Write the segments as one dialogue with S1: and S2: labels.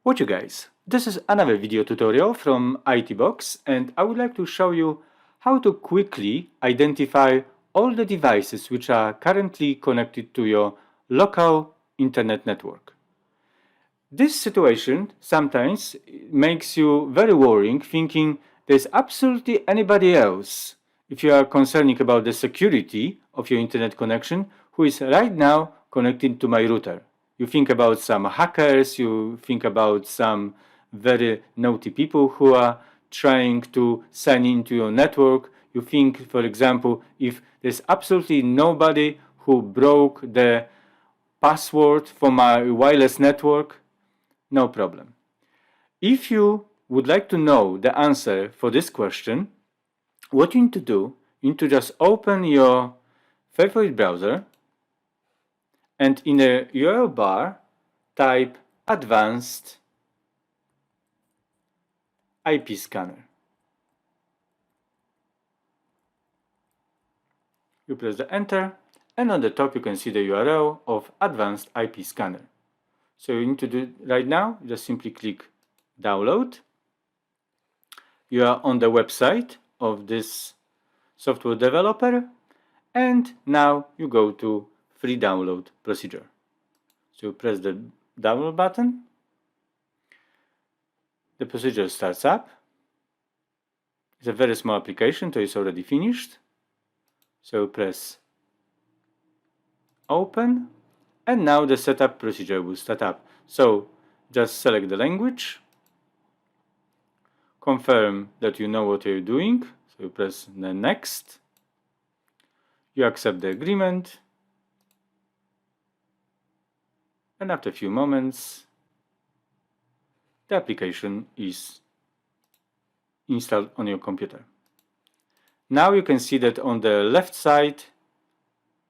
S1: What you guys, this is another video tutorial from ITbox, and I would like to show you how to quickly identify all the devices which are currently connected to your local internet network. This situation sometimes makes you very worrying, thinking there's absolutely anybody else, if you are concerning about the security of your internet connection, who is right now connected to my router. You think about some hackers, you think about some very naughty people who are trying to sign into your network. You think, for example, if there's absolutely nobody who broke the password for my wireless network, no problem. If you would like to know the answer for this question, what you need to do, you need to just open your favorite browser and in the URL bar type advanced IP scanner. You press the enter and on the top you can see the URL of advanced IP scanner. So you need to do right now, just simply click download. You are on the website of this software developer and now you go to free download procedure. So you press the download button, the procedure starts up. It's a very small application, so it's already finished. So press open and now the setup procedure will start up. So just select the language, confirm that you know what you're doing, so you press the next, you accept the agreement, and after a few moments the application is installed on your computer. Now you can see that on the left side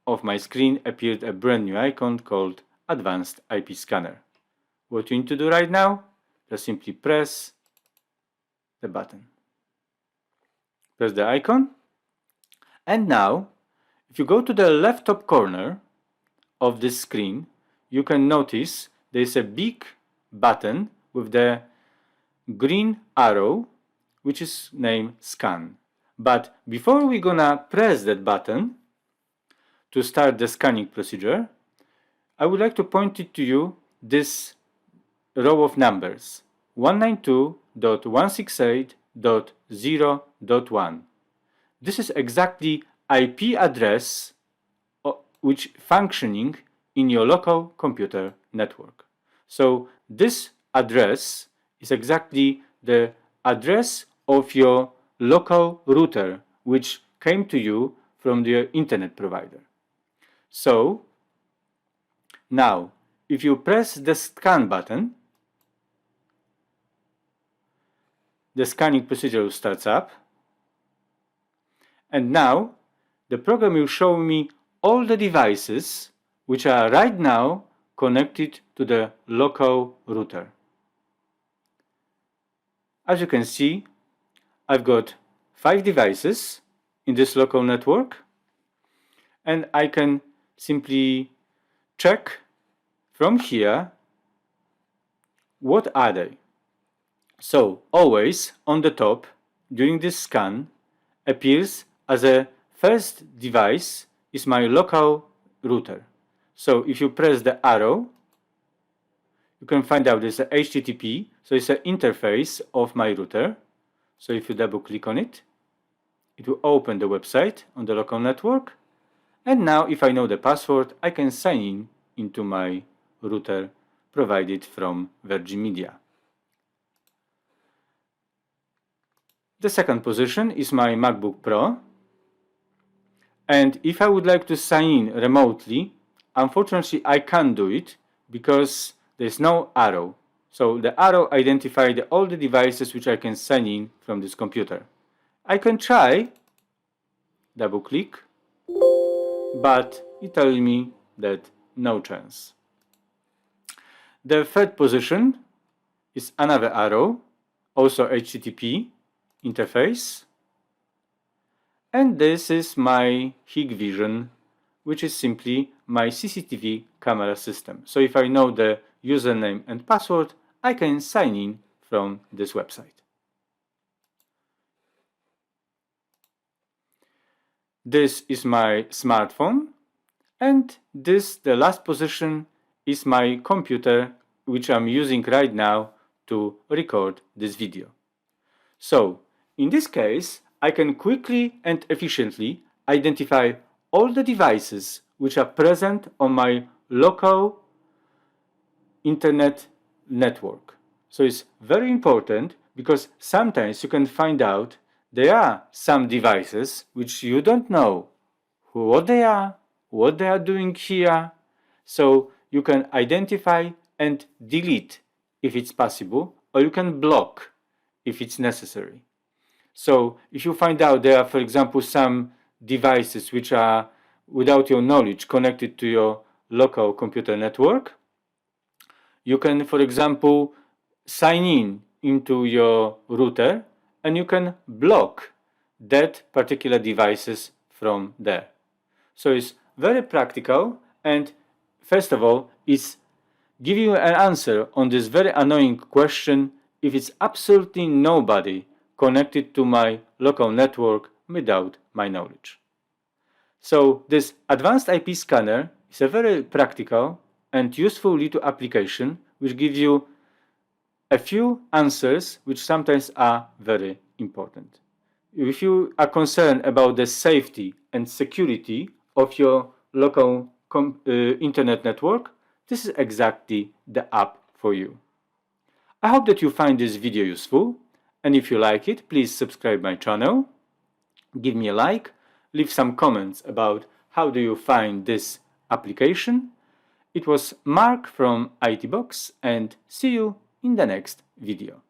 S1: of my screen appeared a brand new icon called Advanced IP Scanner. What you need to do right now, just simply press the button. Press the icon, and now if you go to the left top corner of this screen, you can notice there is a big button with the green arrow which is named Scan. But before we're gonna press that button to start the scanning procedure, I would like to point it to you this row of numbers 192.168.0.1. This is exactly IP address which functioning in your local computer network. So this address is exactly the address of your local router which came to you from the internet provider. So now if you press the scan button, the scanning procedure starts up, and now the program will show me all the devices which are right now connected to the local router. As you can see, I've got 5 devices in this local network, and I can simply check from here what are they. So always on the top during this scan appears as a first device is my local router. So if you press the arrow, you can find out there's a HTTP, so it's an interface of my router. So if you double click on it, it will open the website on the local network. And now if I know the password, I can sign in into my router provided from Virgin Media. The second position is my MacBook Pro. And if I would like to sign in remotely, unfortunately I can't do it because there's no arrow. So the arrow identifies all the devices which I can sign in from this computer. I can try, double click, but it tells me that no chance. The third position is another arrow, also HTTP interface. And this is my Hikvision, which is simply my CCTV camera system. So if I know the username and password, I can sign in from this website. This is my smartphone, and this, the last position, is my computer, which I'm using right now to record this video. So, in this case, I can quickly and efficiently identify all the devices which are present on my local internet network. So it's very important because sometimes you can find out there are some devices which you don't know what they are doing here. So you can identify and delete if it's possible, or you can block if it's necessary. So if you find out there are, for example, some devices which are, without your knowledge, connected to your local computer network, you can, for example, sign in into your router and you can block that particular devices from there. So it's very practical, and first of all, it's give you an answer on this very annoying question if it's absolutely nobody connected to my local network without my knowledge. So this advanced IP scanner is a very practical and useful little application which gives you a few answers which sometimes are very important. If you are concerned about the safety and security of your local internet network, this is exactly the app for you. I hope that you find this video useful, and if you like it, please subscribe my channel, give me a like, leave some comments about how do you find this application. It was Mark from ITbox, and see you in the next video.